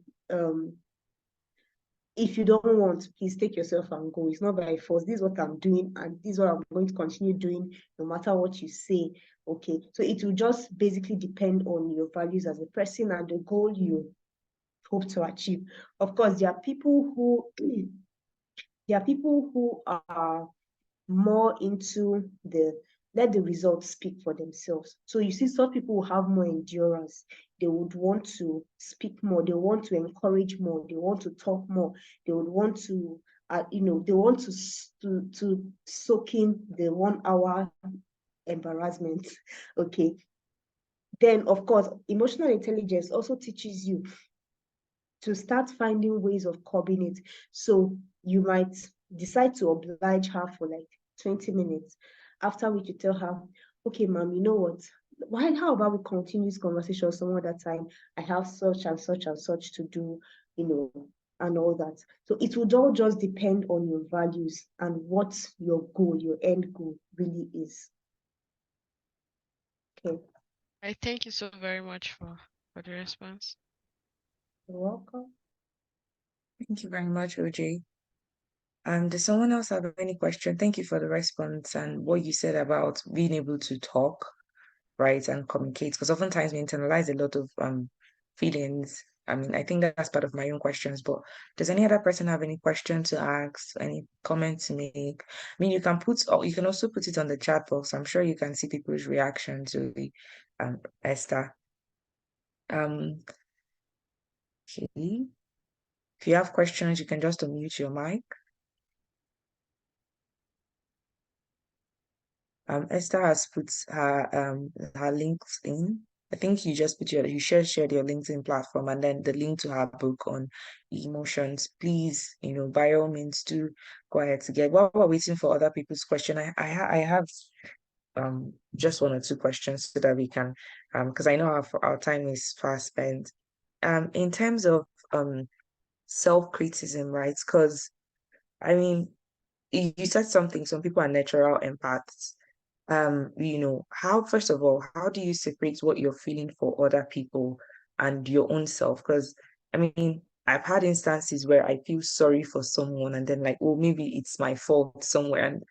if you don't want, please take yourself and go. It's not by force. This is what I'm doing, and this is what I'm going to continue doing, no matter what you say. Okay. So it will just basically depend on your values as a person and the goal you hope to achieve. Of course, there are people who are more into let the results speak for themselves. So you see, some people will have more endurance. They would want to speak more. They want to encourage more. They want to talk more. They would want to, they want to soak in the 1 hour embarrassment. Okay. then, of course, emotional intelligence also teaches you to start finding ways of curbing it. So you might decide to oblige her for like 20 minutes, after which you tell her, okay, ma'am, you know what? How about we continue this conversation some other time? I have such and such and such to do, and all that. So it would all just depend on your values and what your goal, your end goal really is. Okay.
I thank you so very much for the response.
You're welcome.
Thank you very much, OJ. Does someone else have any question? Thank you for the response and what you said about being able to talk, right, and communicate. Because oftentimes we internalize a lot of feelings. I mean, I think that's part of my own questions. But does any other person have any question to ask, any comment to make? I mean, you can or you can also put it on the chat box. I'm sure you can see people's reaction to the Esther. Um, okay. If you have questions, you can just unmute your mic. Esther has put her links in. I think you just shared your LinkedIn platform and then the link to her book on emotions. Please, by all means, do go ahead to get. While we're waiting for other people's question, I have just one or two questions so that we can because I know our time is fast spent. In terms of self-criticism, right? Because I mean, you said something. Some people are natural empaths. First of all, how do you separate what you're feeling for other people and your own self? Because I mean, I've had instances where I feel sorry for someone and then like, oh, maybe it's my fault somewhere. And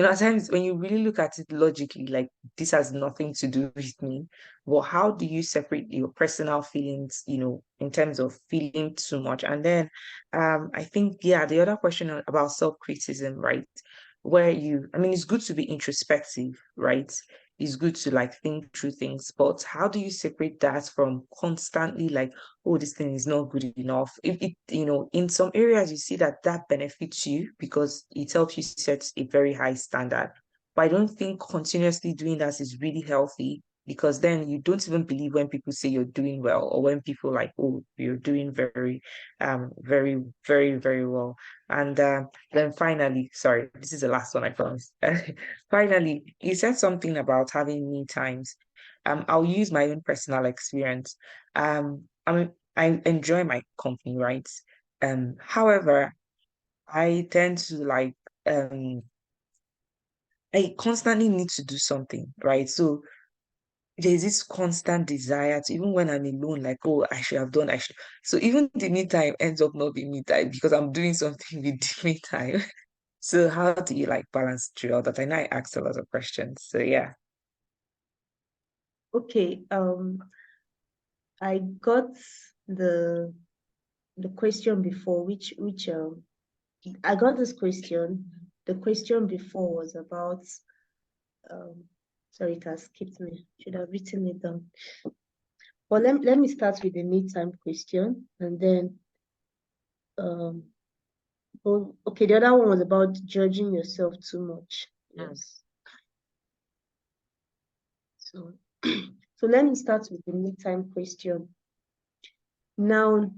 at times when you really look at it logically, like this has nothing to do with me. But how do you separate your personal feelings, in terms of feeling too much? And then I think, yeah, the other question about self-criticism, right? I mean, it's good to be introspective, right? It's good to like think through things, but how do you separate that from constantly like, oh, this thing is not good enough? If it, in some areas you see that benefits you because it helps you set a very high standard. But I don't think continuously doing that is really healthy because then you don't even believe when people say you're doing well or when people like, oh, you're doing very, very, very well. And then finally, sorry, this is the last one, I promise. Finally, you said something about having me times. I'll use my own personal experience. I enjoy my company, right? However, I tend to like I constantly need to do something, right? So there's this constant desire to, even when I'm alone, like, oh, I should have done, I should. So even the me time ends up not being me time because I'm doing something with the me time. So how do you like balance through all that? I know I asked a lot of questions. So yeah.
Okay. I got the question before, which I got this question. The question before was about sorry, it has skipped me. Should have written it down. Well, let me start with the me-time question, and then okay, the other one was about judging yourself too much. Yes. So so let me start with the me-time question. Now,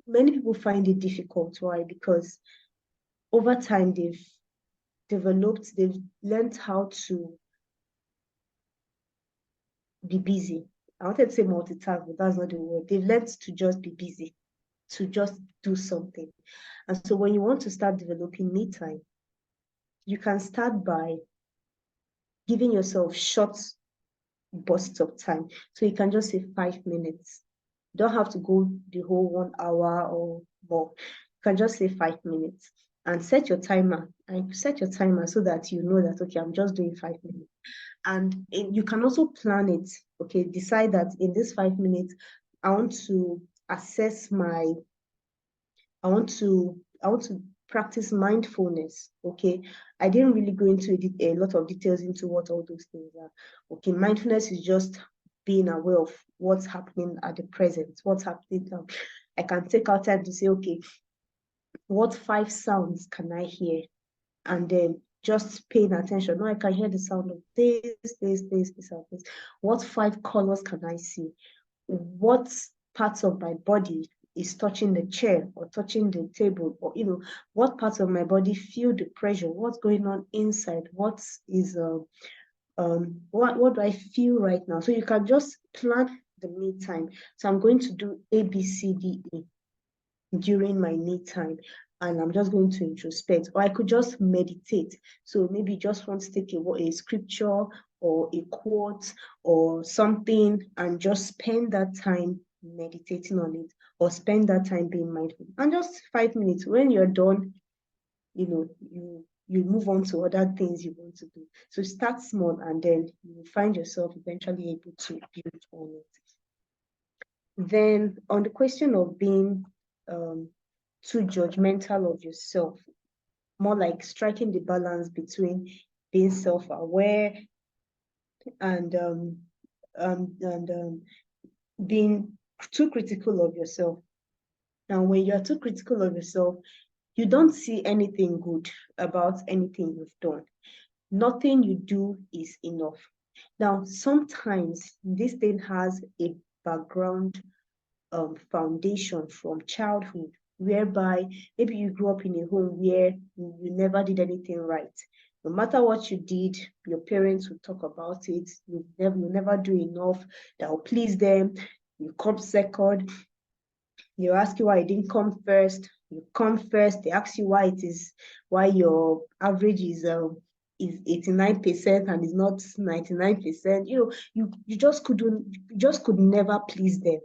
many people find it difficult. Why? Because over time they've learned how to be busy. I wanted to say multitask, but that's not the word. They've learned to just be busy, to just do something. And so when you want to start developing me time, you can start by giving yourself short bursts of time. So you can just say 5 minutes. You don't have to go the whole 1 hour or more. You can just say 5 minutes and set your timer. And set your timer so that you know that, okay, I'm just doing 5 minutes. And you can also plan it. Okay, decide that in this 5 minutes, I want to assess my, I want to practice mindfulness. Okay, I didn't really go into a lot of details into what all those things are. Okay, mindfulness is just being aware of what's happening at the present, what's happening now. I can take out time to say, okay, what 5 sounds can I hear? And then just paying attention. Now I can hear the sound of this, and this. What 5 colors can I see? What parts of my body is touching the chair or touching the table, or what parts of my body feel the pressure? What's going on inside? What do I feel right now? So you can just plan the me time. So I'm going to do ABCDE during my me time, and I'm just going to introspect, or I could just meditate. So maybe just want to take a scripture or a quote or something and just spend that time meditating on it, or spend that time being mindful. And just 5 minutes. When you're done, you move on to other things you want to do. So start small, and then you find yourself eventually able to build on it. Then on the question of being too judgmental of yourself, more like striking the balance between being self-aware and being too critical of yourself. Now, when you're too critical of yourself, you don't see anything good about anything you've done. Nothing you do is enough. Now, sometimes this thing has a background foundation from childhood, whereby maybe you grew up in a home where you never did anything right. No matter what you did, your parents would talk about it. You never do enough that will please them. You come second. You ask you why you didn't come first. You come first. They ask you why your average is 89% and is not 99%. You just could never please them.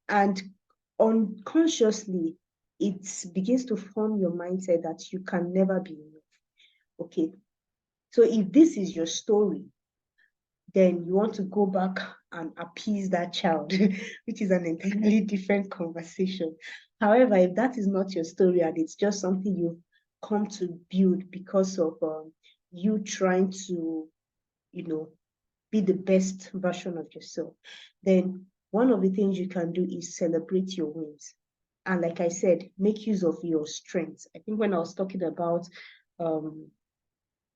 And unconsciously, it begins to form your mindset that you can never be enough. Okay. So if this is your story, then you want to go back and appease that child, which is an entirely different conversation. However, if that is not your story and it's just something you've come to build because of you trying to, be the best version of yourself, then one of the things you can do is celebrate your wins. And like I said, make use of your strengths. I think when I was talking about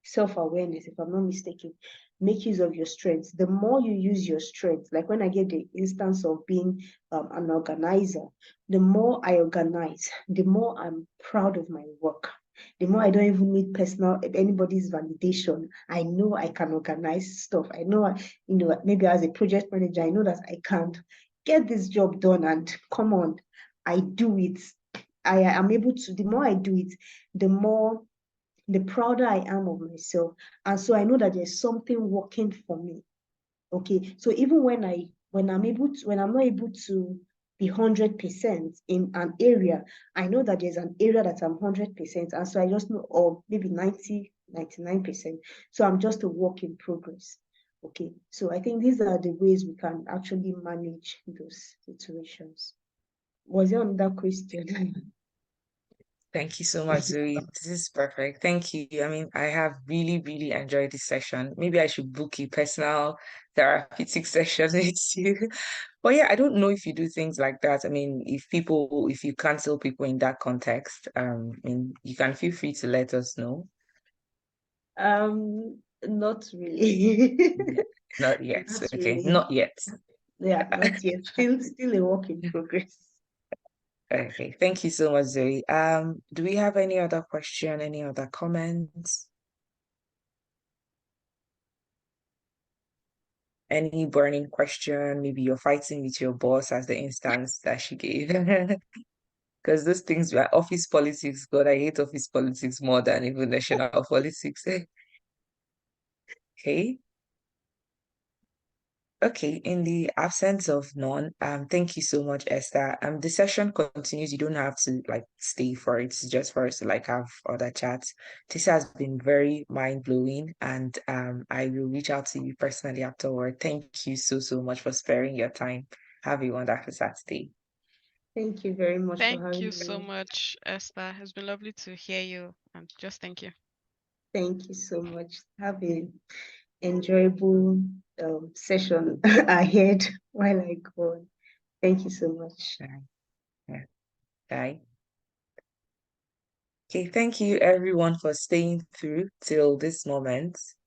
self-awareness, if I'm not mistaken, make use of your strengths. The more you use your strengths, like when I get the instance of being an organizer, the more I organize, the more I'm proud of my work. The more I don't even need anybody's validation. I know I can organize stuff. I know, maybe as a project manager, I know that I can get this job done, and come on, I do it. I am able to, the more I do it, the prouder I am of myself. And so I know that there's something working for me. Okay. So even when I'm not able to be 100% in an area, I know that there's an area that I'm 100%. And so I just know, or maybe 90, 99%. So I'm just a work in progress. Okay. So I think these are the ways we can actually manage those situations. Was there another question?
Thank you so much, Zoe. This is perfect. Thank you. I mean, I have really, really enjoyed this session. Maybe I should book a personal therapeutic session with you. But yeah, I don't know if you do things like that. I mean, if you cancel people in that context, I mean, you can feel free to let us know.
Not really.
Yeah, not yet.
Not
Okay,
really.
not yet.
Yeah, not yet. Still a work in progress.
Okay, thank you so much, Zoe. Do we have any other question, any other comments? Any burning question? Maybe you're fighting with your boss as the instance that she gave. Because those things were office politics. God, I hate office politics more than even national politics. Okay. Okay, in the absence of none, thank you so much, Esther. The session continues. You don't have to like stay for it. It's just for us to like have other chats. This has been very mind-blowing, and I will reach out to you personally afterward. Thank you so, so much for sparing your time. Have a wonderful Saturday.
Thank you very much for
Thank you
having
so
me.
much, Esther. It's been lovely to hear you, and just thank you.
Thank you so much. Have a enjoyable session ahead while I go on. Thank you so much.
Bye. Yeah. Bye. Okay, thank you everyone for staying through till this moment.